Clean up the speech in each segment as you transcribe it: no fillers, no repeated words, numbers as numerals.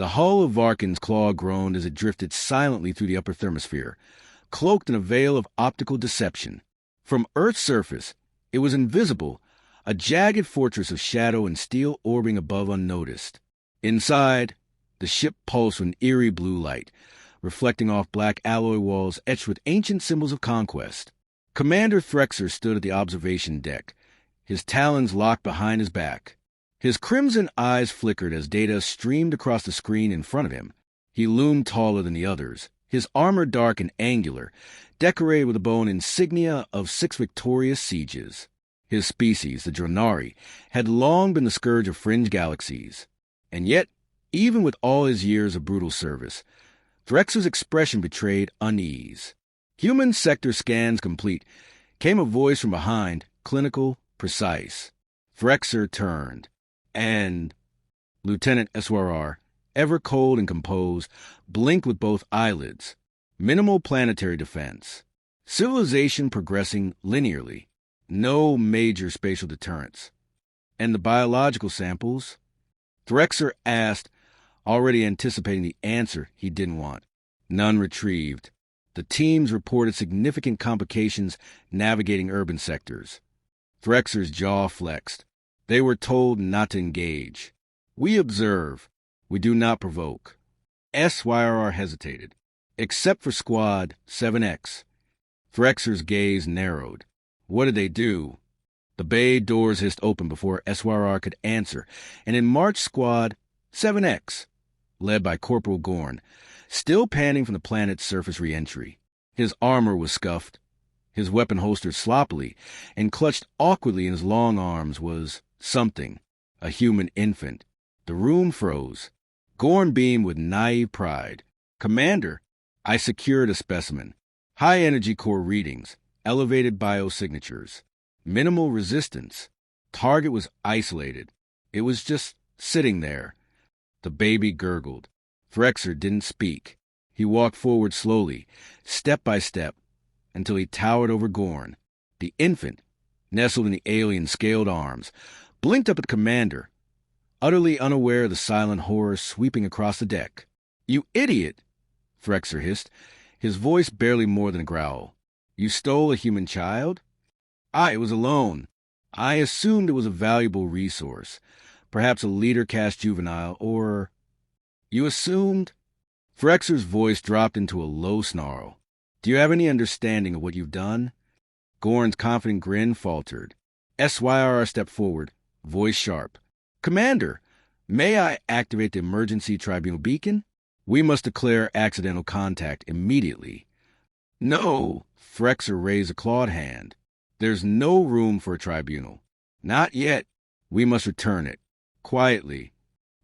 The hull of Varkin's claw groaned as it drifted silently through the upper thermosphere, cloaked in a veil of optical deception. From Earth's surface, it was invisible, a jagged fortress of shadow and steel orbiting above unnoticed. Inside, the ship pulsed with an eerie blue light, reflecting off black alloy walls etched with ancient symbols of conquest. Commander Threxer stood at the observation deck, his talons locked behind his back. His crimson eyes flickered as data streamed across the screen in front of him. He loomed taller than the others, his armor dark and angular, decorated with a bone insignia of 6 victorious sieges. His species, the Dronari, had long been the scourge of fringe galaxies. And yet, even with all his years of brutal service, Threxer's expression betrayed unease. Human sector scans complete, came a voice from behind, clinical, precise. Threxer turned, and Lieutenant SWR, ever cold and composed, blinked with both eyelids. Minimal planetary defense. Civilization progressing linearly. No major spatial deterrents. And the biological samples? Threxer asked, already anticipating the answer he didn't want. None retrieved. The teams reported significant complications navigating urban sectors. Threxer's jaw flexed. They were told not to engage. We observe. We do not provoke. SYRR hesitated. Except for Squad 7X. Threxer's gaze narrowed. What did they do? The bay doors hissed open before SYRR could answer, and in marched Squad 7X, led by Corporal Gorn, still panting from the planet's surface re-entry. His armor was scuffed, his weapon holstered sloppily, and clutched awkwardly in his long arms was something, a human infant. The room froze. Gorn beamed with naive pride. Commander, I secured a specimen. High-energy core readings, elevated biosignatures, minimal resistance. Target was isolated. It was just sitting there. The baby gurgled. Threxer didn't speak. He walked forward slowly, step by step, until he towered over Gorn. The infant, nestled in the alien's scaled arms, blinked up at the commander, utterly unaware of the silent horror sweeping across the deck. "You idiot!" Threxer hissed, his voice barely more than a growl. "You stole a human child?" "I was alone. I assumed it was a valuable resource, perhaps a leader-cast juvenile, or—" "You assumed?" Threxer's voice dropped into a low snarl. "Do you have any understanding of what you've done?" Gorn's confident grin faltered. SYRR stepped forward, voice sharp. "Commander, may I activate the emergency tribunal beacon? We must declare accidental contact immediately." "No," Threxer raised a clawed hand. "There's no room for a tribunal. Not yet. We must return it. Quietly.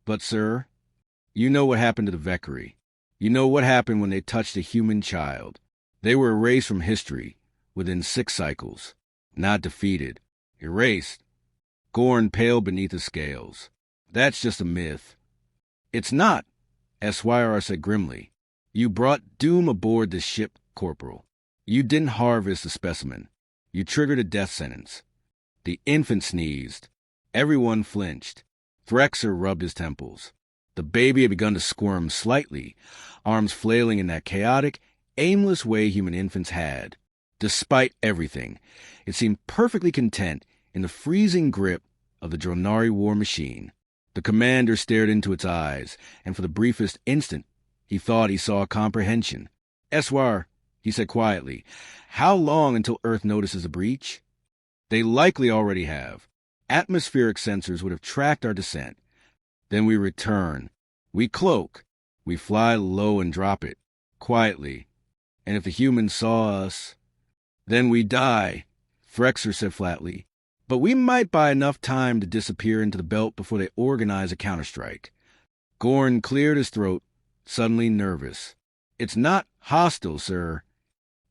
But, sir, you know what happened to the Vekari. You know what happened when they touched a human child. They were erased from history within 6 cycles. Not defeated. Erased." Gorn paled beneath the scales. "That's just a myth." "It's not," SYR said grimly. "You brought doom aboard this ship, Corporal. You didn't harvest the specimen. You triggered a death sentence." The infant sneezed. Everyone flinched. Threxer rubbed his temples. The baby had begun to squirm slightly, arms flailing in that chaotic, aimless way human infants had. Despite everything, it seemed perfectly content in the freezing grip of the Dronari war machine. The commander stared into its eyes, and for the briefest instant, he thought he saw comprehension. "SWR," he said quietly, "how long until Earth notices a breach?" "They likely already have. Atmospheric sensors would have tracked our descent. Then we return. We cloak. We fly low and drop it, quietly. And if the humans saw us, then we die," Threxer said flatly. "But we might buy enough time to disappear into the belt before they organize a counterstrike." Gorn cleared his throat, suddenly nervous. "It's not hostile, sir."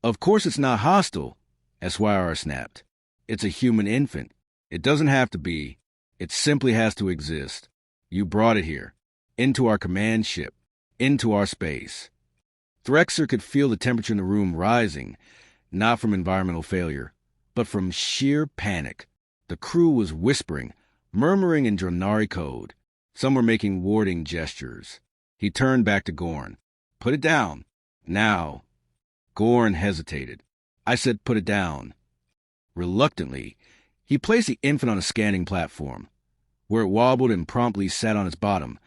"Of course it's not hostile," SYR snapped. "It's a human infant. It doesn't have to be. It simply has to exist. You brought it here, into our command ship, into our space." Threxer could feel the temperature in the room rising, not from environmental failure, but from sheer panic. The crew was whispering, murmuring in Dronari code. Some were making warding gestures. He turned back to Gorn. Put it down. Now. Gorn hesitated. I said put it down. Reluctantly, he placed the infant on a scanning platform, where it wobbled and promptly sat on its bottom,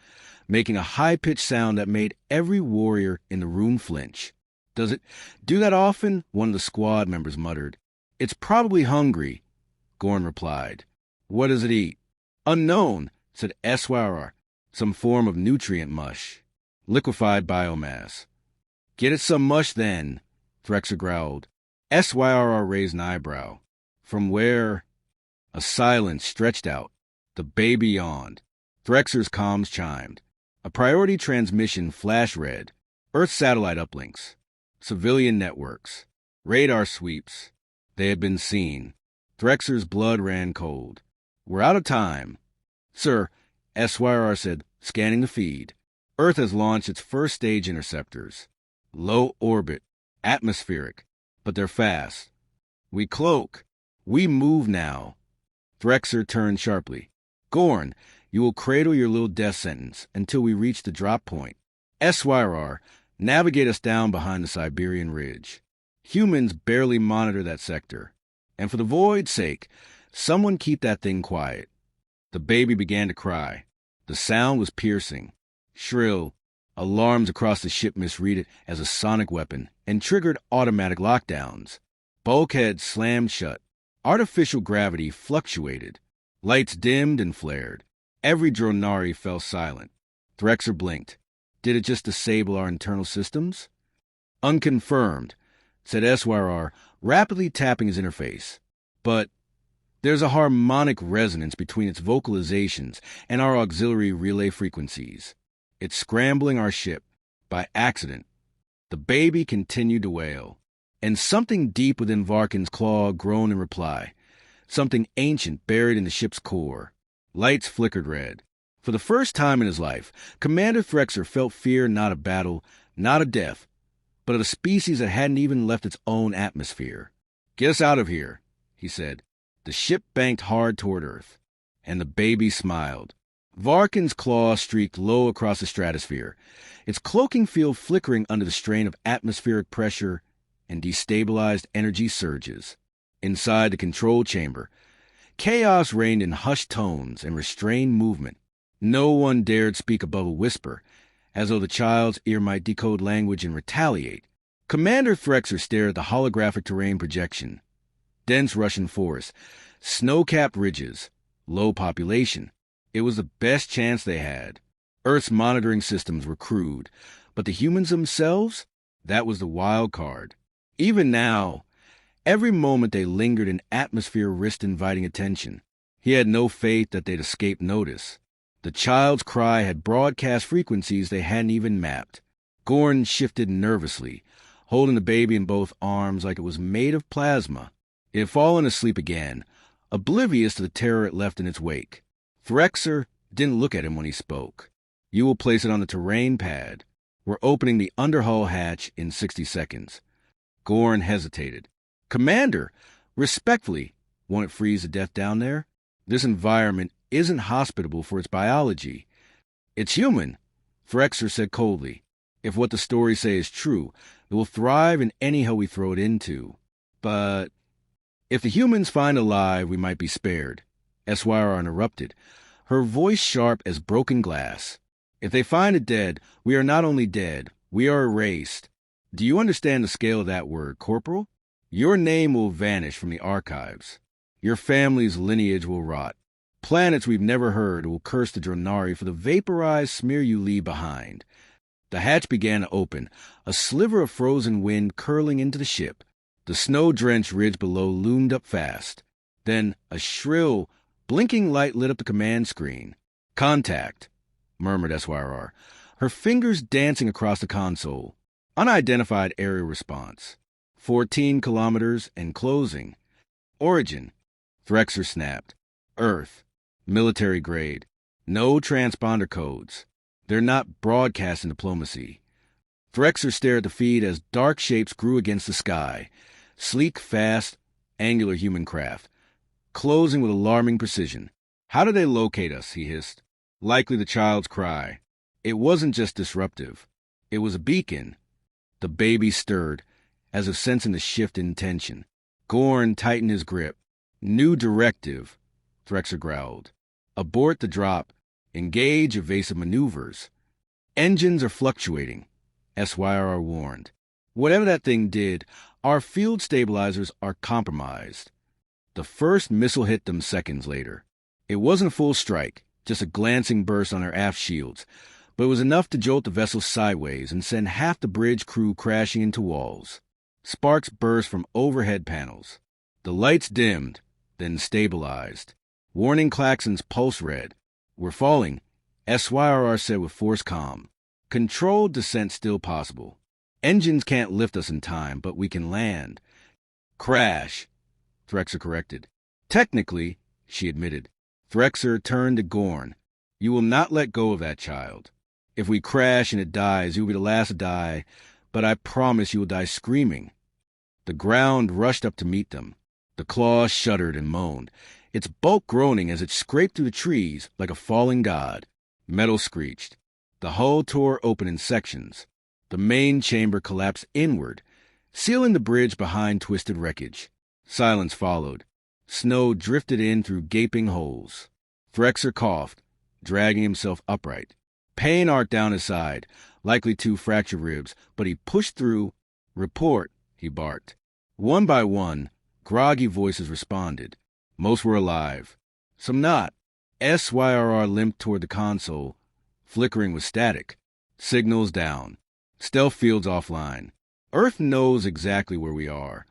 making a high-pitched sound that made every warrior in the room flinch. Does it do that often? One of the squad members muttered. It's probably hungry, Gorn replied. What does it eat? Unknown, said SYR, some form of nutrient mush. Liquefied biomass. Get it some mush then, Threxer growled. SYR raised an eyebrow. From where? A silence stretched out. The baby yawned. Threxer's comms chimed. A priority transmission flash read. Earth satellite uplinks. Civilian networks. Radar sweeps. They had been seen. Threxer's blood ran cold. We're out of time. Sir, SYR said, scanning the feed. Earth has launched its first stage interceptors. Low orbit. Atmospheric. But they're fast. We cloak. We move now. Threxer turned sharply. Gorn, you will cradle your little death sentence until we reach the drop point. SYR, navigate us down behind the Siberian Ridge. Humans barely monitor that sector. And for the void's sake, someone keep that thing quiet. The baby began to cry. The sound was piercing. Shrill. Alarms across the ship misread it as a sonic weapon and triggered automatic lockdowns. Bulkheads slammed shut. Artificial gravity fluctuated. Lights dimmed and flared. Every Dronari fell silent. Threxer blinked. Did it just disable our internal systems? Unconfirmed, said SYR, rapidly tapping his interface. But there's a harmonic resonance between its vocalizations and our auxiliary relay frequencies. It's scrambling our ship. By accident. The baby continued to wail. And something deep within Varkin's claw groaned in reply. Something ancient buried in the ship's core. Lights flickered red. For the first time in his life, Commander Threxer felt fear not of battle, not of death, but of a species that hadn't even left its own atmosphere. Get us out of here, he said. The ship banked hard toward Earth, and the baby smiled. Varkin's claw streaked low across the stratosphere, its cloaking field flickering under the strain of atmospheric pressure and destabilized energy surges. Inside the control chamber, chaos reigned in hushed tones and restrained movement. No one dared speak above a whisper, as though the child's ear might decode language and retaliate. Commander Threxer stared at the holographic terrain projection. Dense Russian forests, snow-capped ridges, low population. It was the best chance they had. Earth's monitoring systems were crude, but the humans themselves? That was the wild card. Even now, every moment they lingered in atmosphere risked inviting attention. He had no faith that they'd escape notice. The child's cry had broadcast frequencies they hadn't even mapped. Gorn shifted nervously, holding the baby in both arms like it was made of plasma. It had fallen asleep again, oblivious to the terror it left in its wake. Threxer didn't look at him when he spoke. You will place it on the terrain pad. We're opening the underhull hatch in 60 seconds. Gorn hesitated. Commander, respectfully, won't it freeze to death down there? This environment isn't hospitable for its biology. It's human, Threxer said coldly. If what the stories say is true, it will thrive in any hell we throw it into. But if the humans find alive, we might be spared. SYR interrupted, her voice sharp as broken glass. If they find it dead, we are not only dead, we are erased. Do you understand the scale of that word, Corporal? Your name will vanish from the archives. Your family's lineage will rot. Planets we've never heard will curse the Dronari for the vaporized smear you leave behind. The hatch began to open, a sliver of frozen wind curling into the ship. The snow-drenched ridge below loomed up fast. Then a shrill, blinking light lit up the command screen. Contact, murmured SYR, her fingers dancing across the console. Unidentified aerial response. 14 kilometers and closing. Origin. Threxer snapped. Earth. Military grade. No transponder codes. They're not broadcasting diplomacy. Threxer stared at the feed as dark shapes grew against the sky. Sleek, fast, angular human craft. Closing with alarming precision. How did they locate us, he hissed. Likely the child's cry. It wasn't just disruptive. It was a beacon. The baby stirred, as if sensing the shift in tension. Gorn tightened his grip. New directive, Threxer growled. Abort the drop. Engage evasive maneuvers. Engines are fluctuating, SYRR warned. Whatever that thing did, our field stabilizers are compromised. The first missile hit them seconds later. It wasn't a full strike, just a glancing burst on our aft shields, but it was enough to jolt the vessel sideways and send half the bridge crew crashing into walls. Sparks burst from overhead panels. The lights dimmed, then stabilized. Warning klaxons pulse red. We're falling, SYRR said with forced calm. Controlled descent still possible. Engines can't lift us in time, but we can land. Crash, Threxer corrected. Technically, she admitted. Threxer turned to Gorn. You will not let go of that child. If we crash and it dies, you will be the last to die, but I promise you will die screaming. The ground rushed up to meet them. The claw shuddered and moaned, its bulk groaning as it scraped through the trees like a falling god. Metal screeched. The hull tore open in sections. The main chamber collapsed inward, sealing the bridge behind twisted wreckage. Silence followed. Snow drifted in through gaping holes. Threxer coughed, dragging himself upright. Pain arced down his side, likely 2 fractured ribs, but he pushed through. Report, he barked. One by one, groggy voices responded. Most were alive. Some not. SYRR limped toward the console, flickering with static. Signals down. Stealth fields offline. Earth knows exactly where we are.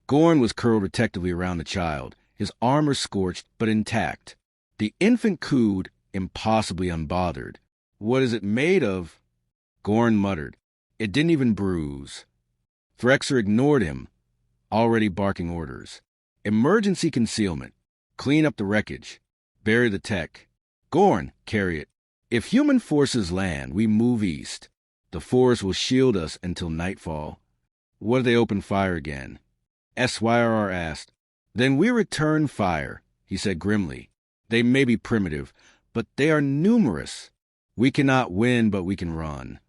Gorn was curled protectively around the child, his armor scorched but intact. The infant cooed, impossibly unbothered. What is it made of? Gorn muttered. It didn't even bruise. Threxer ignored him, already barking orders. Emergency concealment. Clean up the wreckage. Bury the tech. Gorn, carry it. If human forces land, we move east. The forest will shield us until nightfall. What if they open fire again? SYRR asked. Then we return fire, he said grimly. They may be primitive, but they are numerous. We cannot win, but we can run.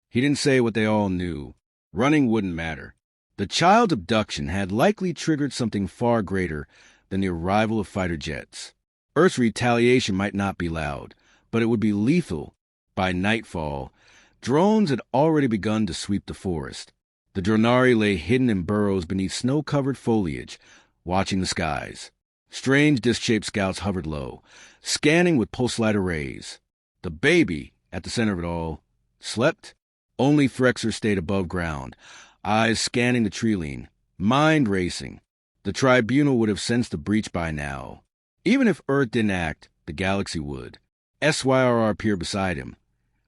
He didn't say what they all knew. Running wouldn't matter. The child's abduction had likely triggered something far greater than the arrival of fighter jets. Earth's retaliation might not be loud, but it would be lethal. By nightfall, drones had already begun to sweep the forest. The Dronari lay hidden in burrows beneath snow-covered foliage, watching the skies. Strange disc-shaped scouts hovered low, scanning with pulse-light arrays. The baby, at the center of it all, slept. Only Threxer stayed above ground, eyes scanning the tree-line, mind racing. The tribunal would have sensed the breach by now. Even if Earth didn't act, the galaxy would. SYRR appeared beside him,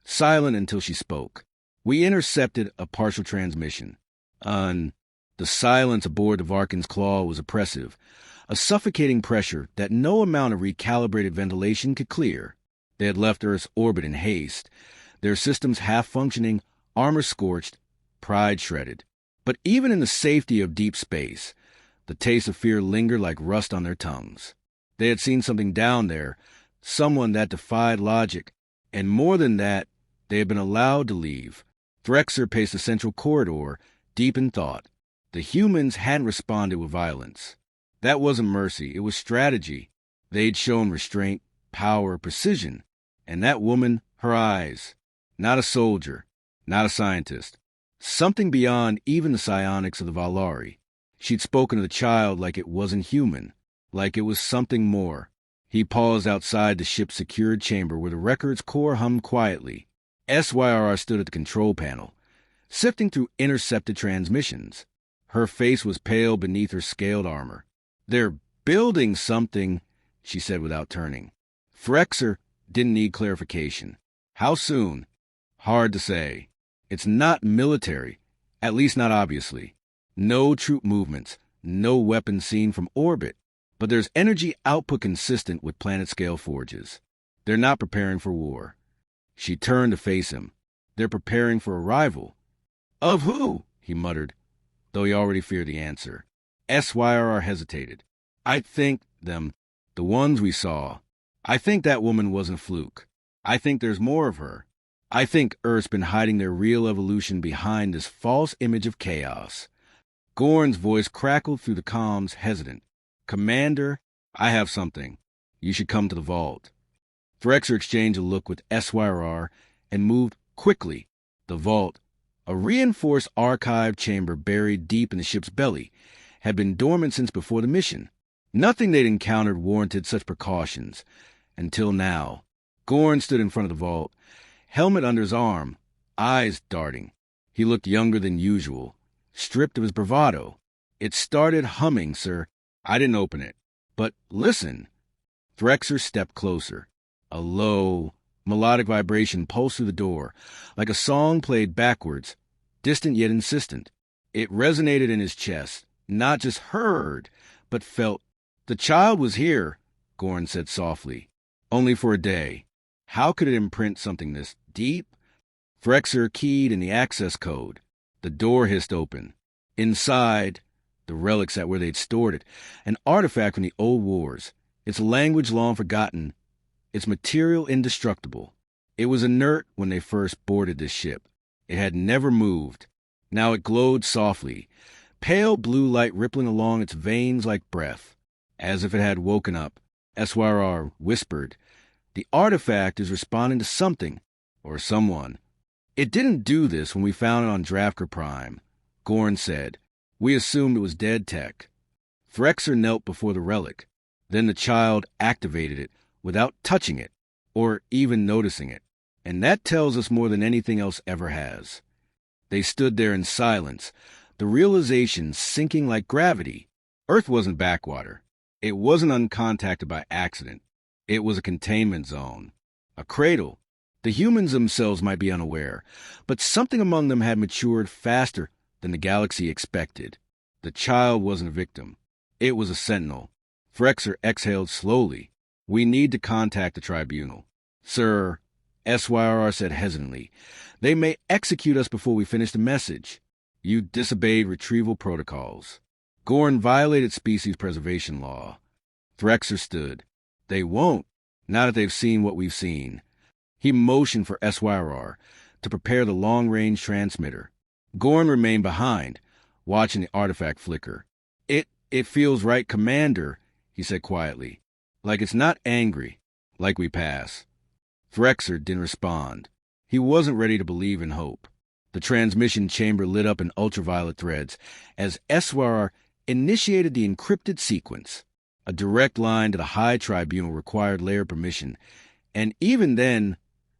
silent until she spoke. We intercepted a partial transmission. The silence aboard the Varkin's claw was oppressive, a suffocating pressure that no amount of recalibrated ventilation could clear. They had left Earth's orbit in haste, their systems half-functioning, armor scorched, pride shredded. But even in the safety of deep space, the taste of fear lingered like rust on their tongues. They had seen something down there, someone that defied logic, and more than that, they had been allowed to leave. Threxer paced the central corridor, deep in thought. The humans hadn't responded with violence. That wasn't mercy, it was strategy. They'd shown restraint, power, precision. And that woman, her eyes. Not a soldier, not a scientist. Something beyond even the psionics of the Valari. She'd spoken to the child like it wasn't human, like it was something more. He paused outside the ship's secured chamber where the record's core hummed quietly. SYRR stood at the control panel, sifting through intercepted transmissions. Her face was pale beneath her scaled armor. They're building something, she said without turning. Threxer didn't need clarification. How soon? Hard to say. It's not military, at least not obviously. No troop movements, no weapons seen from orbit, but there's energy output consistent with planet-scale forges. They're not preparing for war. She turned to face him. They're preparing for arrival. Of who? He muttered, though he already feared the answer. SYRR hesitated. I think them, the ones we saw. I think that woman wasn't a fluke. I think there's more of her. I think Earth's been hiding their real evolution behind this false image of chaos. Gorn's voice crackled through the comms, hesitant. Commander, I have something. You should come to the vault. Threxer exchanged a look with SYR and moved quickly. The vault, a reinforced archive chamber buried deep in the ship's belly, had been dormant since before the mission. Nothing they'd encountered warranted such precautions. Until now. Gorn stood in front of the vault, helmet under his arm, eyes darting. He looked younger than usual, stripped of his bravado. It started humming, sir. I didn't open it. But listen. Threxer stepped closer. A low, melodic vibration pulsed through the door, like a song played backwards, distant yet insistent. It resonated in his chest, not just heard, but felt. The child was here, Gorn said softly. Only for a day. How could it imprint something this deep? Threxer keyed in the access code. The door hissed open. Inside, the relic sat where they'd stored it, an artifact from the old wars, its language long forgotten, its material indestructible. It was inert when they first boarded this ship. It had never moved. Now it glowed softly, pale blue light rippling along its veins like breath. As if it had woken up, SYR whispered, the artifact is responding to something, or someone. It didn't do this when we found it on Drafker Prime, Gorn said. We assumed it was dead tech. Threxer knelt before the relic. Then the child activated it without touching it, or even noticing it. And that tells us more than anything else ever has. They stood there in silence, the realization sinking like gravity. Earth wasn't backwater. It wasn't uncontacted by accident. It was a containment zone, a cradle. The humans themselves might be unaware, but something among them had matured faster than the galaxy expected. The child wasn't a victim. It was a sentinel. Threxer exhaled slowly. We need to contact the tribunal. Sir, SYR said hesitantly, they may execute us before we finish the message. You disobeyed retrieval protocols. Gorn violated species preservation law. Threxer stood. They won't, now that they've seen what we've seen. He motioned for SYR to prepare the long-range transmitter. Gorn remained behind, watching the artifact flicker. It feels right, Commander, he said quietly. Like it's not angry, like we pass. Threxer didn't respond. He wasn't ready to believe in hope. The transmission chamber lit up in ultraviolet threads as SYR initiated the encrypted sequence. A direct line to the High Tribunal required layer permission, and even then,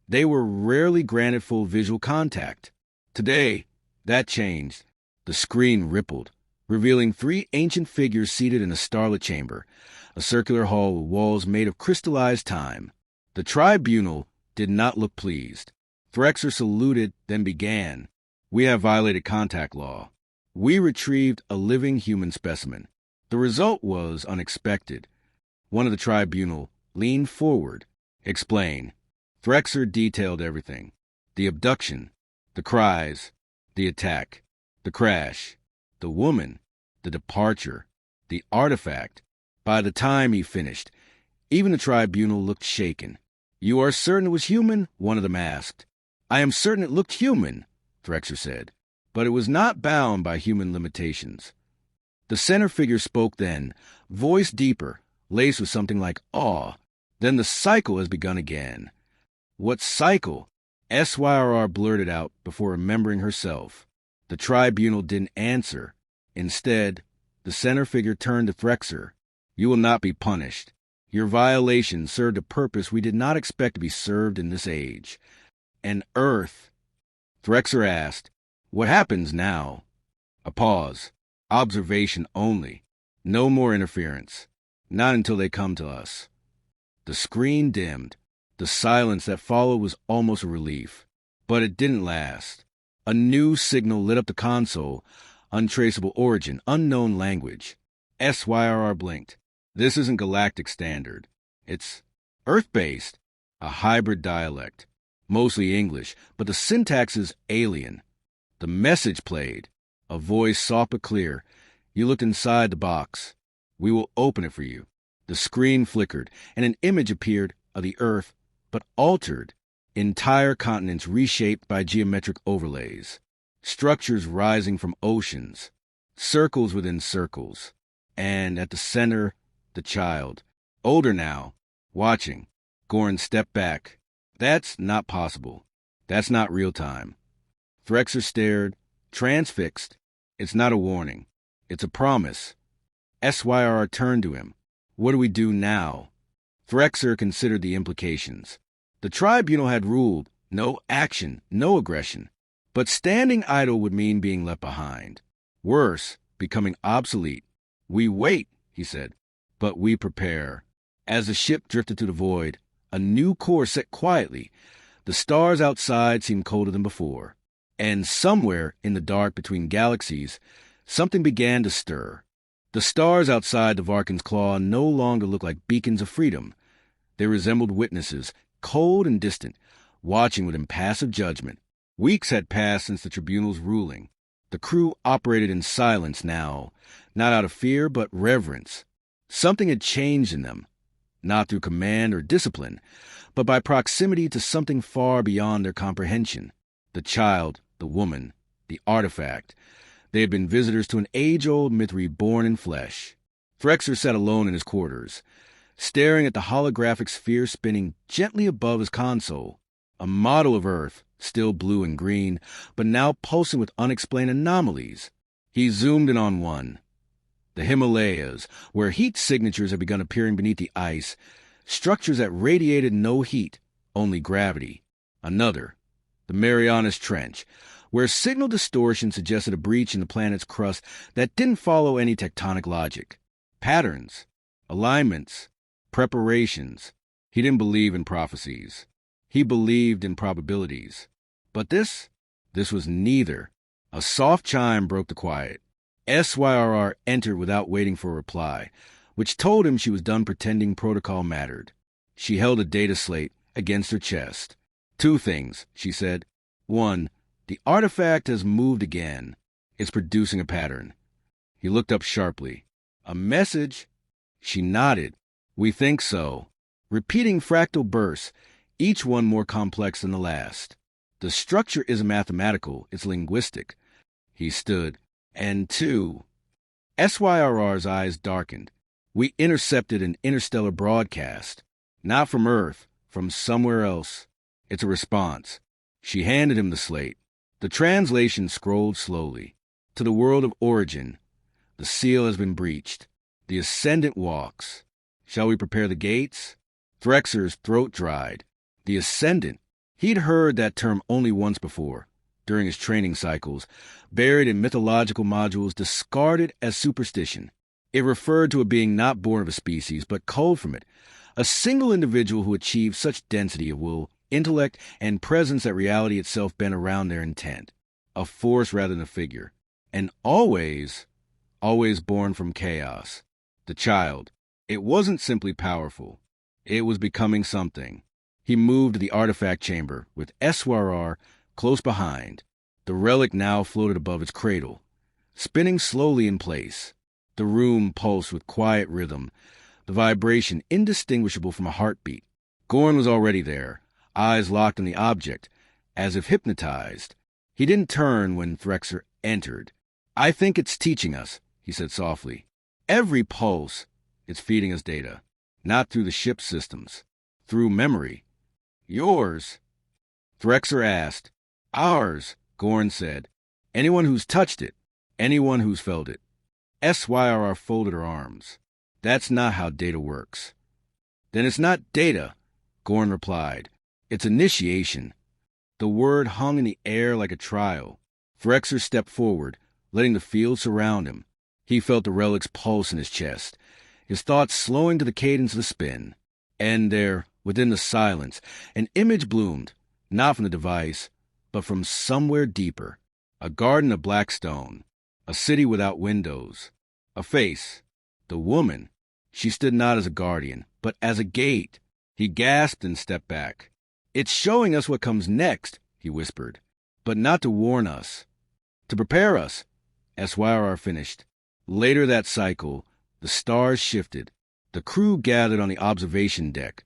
they were rarely granted full visual contact. Today, that changed. The screen rippled, revealing 3 ancient figures seated in a starlit chamber, a circular hall with walls made of crystallized time. The tribunal did not look pleased. Threxer saluted, then began. We have violated contact law. We retrieved a living human specimen. The result was unexpected. One of the tribunal leaned forward. Explain. Threxer detailed everything. The abduction, the cries, the attack, the crash, the woman, the departure, the artifact. By the time he finished, even the tribunal looked shaken. You are certain it was human? One of them asked. I am certain it looked human, Threxer said, but it was not bound by human limitations. The center figure spoke then, voice deeper, laced with something like awe. Then the cycle has begun again. What cycle? SYR blurted out before remembering herself. The tribunal didn't answer. Instead, the center figure turned to Threxer. You will not be punished. Your violation served a purpose we did not expect to be served in this age. And Earth. Threxer asked, what happens now? A pause. Observation only. No more interference. Not until they come to us. The screen dimmed. The silence that followed was almost a relief. But it didn't last. A new signal lit up the console. Untraceable origin, unknown language. SYR blinked. This isn't Galactic Standard. It's Earth-based. A hybrid dialect. Mostly English, but the syntax is alien. The message played. A voice soft but clear. You looked inside the box. We will open it for you. The screen flickered, and an image appeared of the Earth, but altered. Entire continents reshaped by geometric overlays. Structures rising from oceans. Circles within circles. And at the center, the child. Older now. Watching. Goran stepped back. That's not possible. That's not real time. Threxer stared, transfixed. It's not a warning. It's a promise. SYR turned to him. What do we do now? Threxer considered the implications. The tribunal had ruled no action, no aggression. But standing idle would mean being left behind. Worse, becoming obsolete. We wait, he said, but we prepare. As the ship drifted through the void, a new course set quietly. The stars outside seemed colder than before. And somewhere in the dark between galaxies, something began to stir. The stars outside the Varkan's claw no longer looked like beacons of freedom. They resembled witnesses, cold and distant, watching with impassive judgment. Weeks had passed since the tribunal's ruling. The crew operated in silence now, not out of fear but reverence. Something had changed in them, not through command or discipline, but by proximity to something far beyond their comprehension. The child, the woman, the artifact. They had been visitors to an age-old myth reborn in flesh. Threxer sat alone in his quarters, staring at the holographic sphere spinning gently above his console, a model of Earth, still blue and green, but now pulsing with unexplained anomalies. He zoomed in on one. The Himalayas, where heat signatures had begun appearing beneath the ice, structures that radiated no heat, only gravity. Another, the Marianas Trench, where signal distortion suggested a breach in the planet's crust that didn't follow any tectonic logic. Patterns, alignments, preparations. He didn't believe in prophecies. He believed in probabilities. But this was neither. A soft chime broke the quiet. SYRR entered without waiting for a reply, which told him she was done pretending protocol mattered. She held a data slate against her chest. 2 things, she said. 1, the artifact has moved again. It's producing a pattern. He looked up sharply. A message? She nodded. We think so. Repeating fractal bursts, each one more complex than the last. The structure isn't mathematical, it's linguistic. He stood. And 2. SYRR's eyes darkened. We intercepted an interstellar broadcast. Not from Earth, from somewhere else. It's a response. She handed him the slate. The translation scrolled slowly. To the world of origin. The seal has been breached. The Ascendant walks. Shall we prepare the gates? Threxer's throat dried. The Ascendant. He'd heard that term only once before, during his training cycles, buried in mythological modules discarded as superstition. It referred to a being not born of a species, but culled from it, a single individual who achieved such density of will, intellect, and presence that reality itself bent around their intent, a force rather than a figure, and always born from chaos. The child. It wasn't simply powerful. It was becoming something. He moved to the artifact chamber, with SYR close behind. The relic now floated above its cradle, spinning slowly in place. The room pulsed with quiet rhythm, the vibration indistinguishable from a heartbeat. Goran was already there, eyes locked on the object, as if hypnotized. He didn't turn when Threxer entered. I think it's teaching us, he said softly. Every pulse, it's feeding us data. Not through the ship's systems. Through memory. Yours? Threxer asked. Ours, Goran said. Anyone who's touched it. Anyone who's felt it. SYRR folded her arms. That's not how data works. Then it's not data, Goran replied. It's initiation. The word hung in the air like a trial. Threxer stepped forward, letting the field surround him. He felt the relic's pulse in his chest, his thoughts slowing to the cadence of the spin. And there, within the silence, an image bloomed, not from the device, but from somewhere deeper. A garden of black stone, a city without windows, a face. The woman. She stood not as a guardian, but as a gate. He gasped and stepped back. It's showing us what comes next, he whispered, but not to warn us. To prepare us. SYRR finished. Later that cycle, the stars shifted. The crew gathered on the observation deck,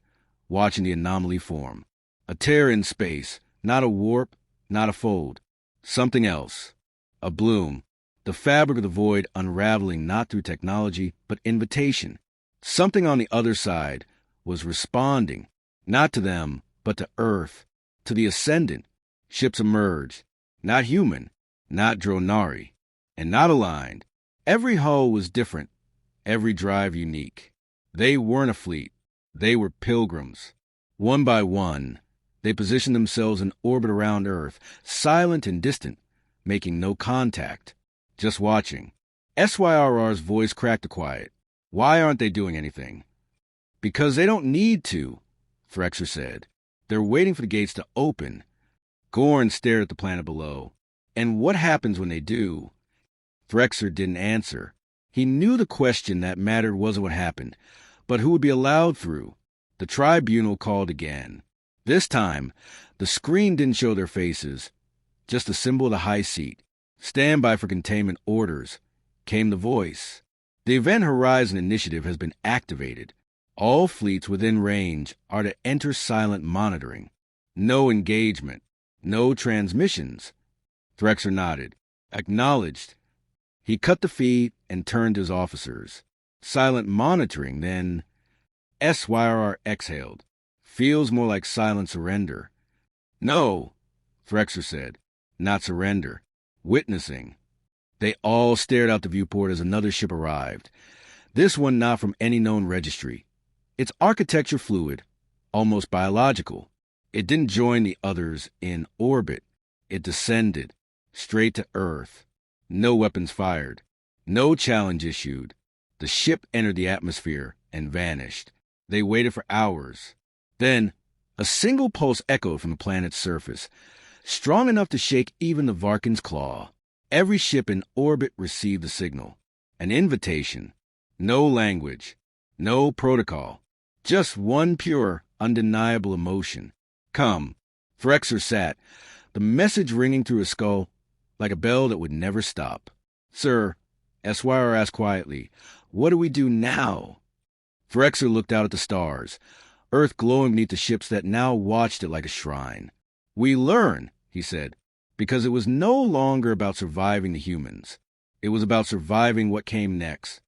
watching the anomaly form. A tear in space, not a warp, not a fold. Something else. A bloom. The fabric of the void unraveling not through technology, but invitation. Something on the other side was responding, not to them, but to Earth, to the Ascendant. Ships emerged, not human, not Dronari, and not aligned. Every hull was different, every drive unique. They weren't a fleet. They were pilgrims. One by one, they positioned themselves in orbit around Earth, silent and distant, making no contact, just watching. SYRR's voice cracked to quiet. Why aren't they doing anything? Because they don't need to, Threxer said. They're waiting for the gates to open. Gorn stared at the planet below. And what happens when they do? Threxer didn't answer. He knew the question that mattered wasn't what happened, but who would be allowed through. The tribunal called again. This time, the screen didn't show their faces, just the symbol of the high seat. Stand by for containment orders. Came the voice. The Event Horizon Initiative has been activated. All fleets within range are to enter silent monitoring. No engagement. No transmissions. Threxer nodded. Acknowledged. He cut the feed and turned to his officers. Silent monitoring, then... SYRR exhaled. Feels more like silent surrender. No, Threxer said. Not surrender. Witnessing. They all stared out the viewport as another ship arrived. This one not from any known registry. Its architecture fluid, almost biological. It didn't join the others in orbit. It descended, straight to Earth. No weapons fired. No challenge issued. The ship entered the atmosphere and vanished. They waited for hours. Then, a single pulse echoed from the planet's surface, strong enough to shake even the Varkin's claw. Every ship in orbit received the signal. An invitation. No language. No protocol. Just one pure, undeniable emotion. Come. Threxer sat, the message ringing through his skull like a bell that would never stop. Sir, SYR asked quietly, what do we do now? Threxer looked out at the stars, Earth glowing beneath the ships that now watched it like a shrine. We learn, he said, because it was no longer about surviving the humans. It was about surviving what came next.